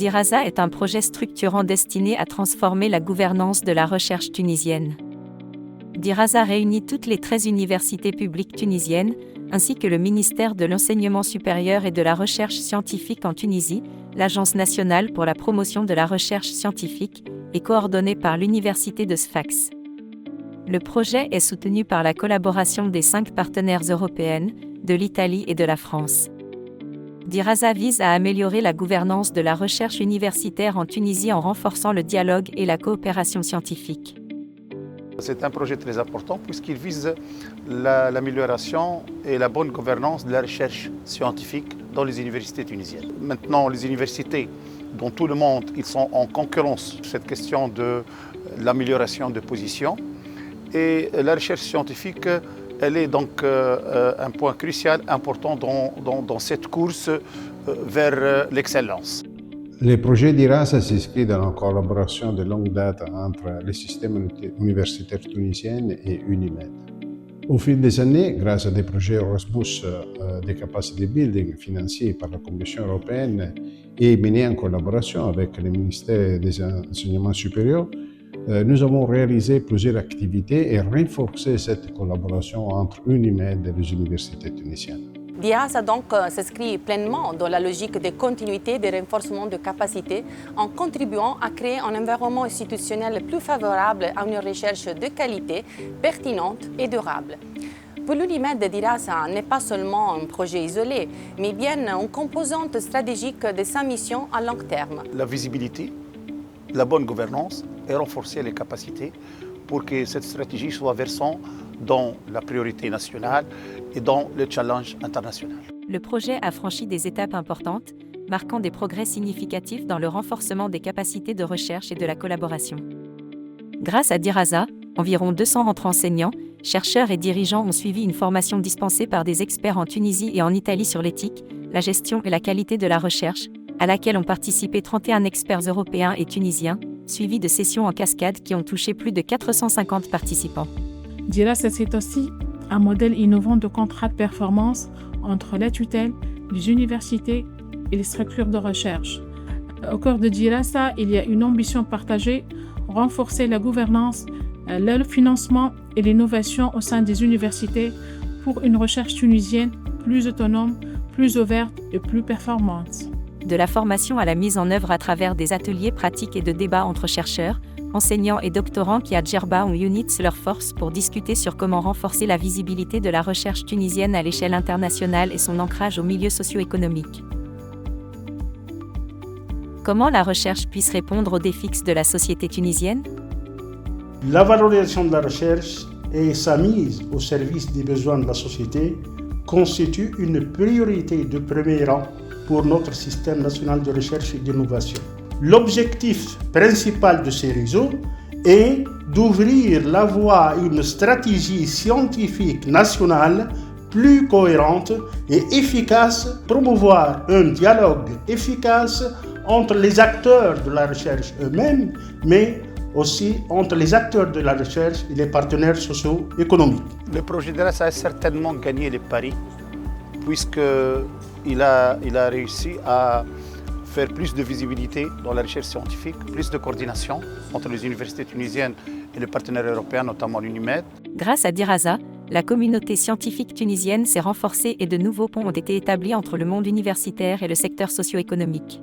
Diraza est un projet structurant destiné à transformer la gouvernance de la recherche tunisienne. Diraza réunit toutes les 13 universités publiques tunisiennes, ainsi que le ministère de l'Enseignement supérieur et de la Recherche scientifique en Tunisie, l'Agence nationale pour la promotion de la recherche scientifique, et coordonné par l'Université de Sfax. Le projet est soutenu par la collaboration des 5 partenaires européennes, de l'Italie et de la France. Diraza vise à améliorer la gouvernance de la recherche universitaire en Tunisie en renforçant le dialogue et la coopération scientifique. C'est un projet très important puisqu'il vise l'amélioration et la bonne gouvernance de la recherche scientifique dans les universités tunisiennes. Maintenant, les universités, dans tout le monde, ils sont en concurrence sur cette question de l'amélioration de position. Et la recherche scientifique, elle est donc un point crucial, important dans cette course vers l'excellence. Le projet Diraza s'inscrit dans la collaboration de longue date entre le système universitaire tunisien et UNIMED. Au fil des années, grâce à des projets Erasmus de capacity building financés par la Commission européenne et menés en collaboration avec le ministère des Enseignements supérieurs, nous avons réalisé plusieurs activités et renforcé cette collaboration entre UNIMED et les universités tunisiennes. Diraza donc s'inscrit pleinement dans la logique de continuité et de renforcement de capacités en contribuant à créer un environnement institutionnel plus favorable à une recherche de qualité, pertinente et durable. Pour l'UNIMED, Diraza n'est pas seulement un projet isolé, mais bien une composante stratégique de sa mission à long terme. La visibilité, la bonne gouvernance et renforcer les capacités pour que cette stratégie soit versante dans la priorité nationale et dans le challenge international. Le projet a franchi des étapes importantes, marquant des progrès significatifs dans le renforcement des capacités de recherche et de la collaboration. Grâce à Diraza, environ 200 enseignants, chercheurs et dirigeants ont suivi une formation dispensée par des experts en Tunisie et en Italie sur l'éthique, la gestion et la qualité de la recherche, à laquelle ont participé 31 experts européens et tunisiens, suivis de sessions en cascade qui ont touché plus de 450 participants. Diraza, c'est aussi un modèle innovant de contrat de performance entre la tutelle, les universités et les structures de recherche. Au cœur de Diraza, il y a une ambition partagée, renforcer la gouvernance, le financement et l'innovation au sein des universités pour une recherche tunisienne plus autonome, plus ouverte et plus performante. De la formation à la mise en œuvre à travers des ateliers pratiques et de débats entre chercheurs, enseignants et doctorants qui à Djerba ont unissent leurs forces pour discuter sur comment renforcer la visibilité de la recherche tunisienne à l'échelle internationale et son ancrage au milieu socio-économique. Comment la recherche puisse répondre aux défis de la société tunisienne ? La valorisation de la recherche et sa mise au service des besoins de la société constituent une priorité de premier rang pour notre système national de recherche et d'innovation. L'objectif principal de ces réseaux est d'ouvrir la voie à une stratégie scientifique nationale plus cohérente et efficace, promouvoir un dialogue efficace entre les acteurs de la recherche eux-mêmes, mais aussi entre les acteurs de la recherche et les partenaires socio-économiques. Le projet Diraza a certainement gagné les paris, puisqu'il a réussi à faire plus de visibilité dans la recherche scientifique, plus de coordination entre les universités tunisiennes et les partenaires européens, notamment l'UNIMED. Grâce à Diraza, la communauté scientifique tunisienne s'est renforcée et de nouveaux ponts ont été établis entre le monde universitaire et le secteur socio-économique.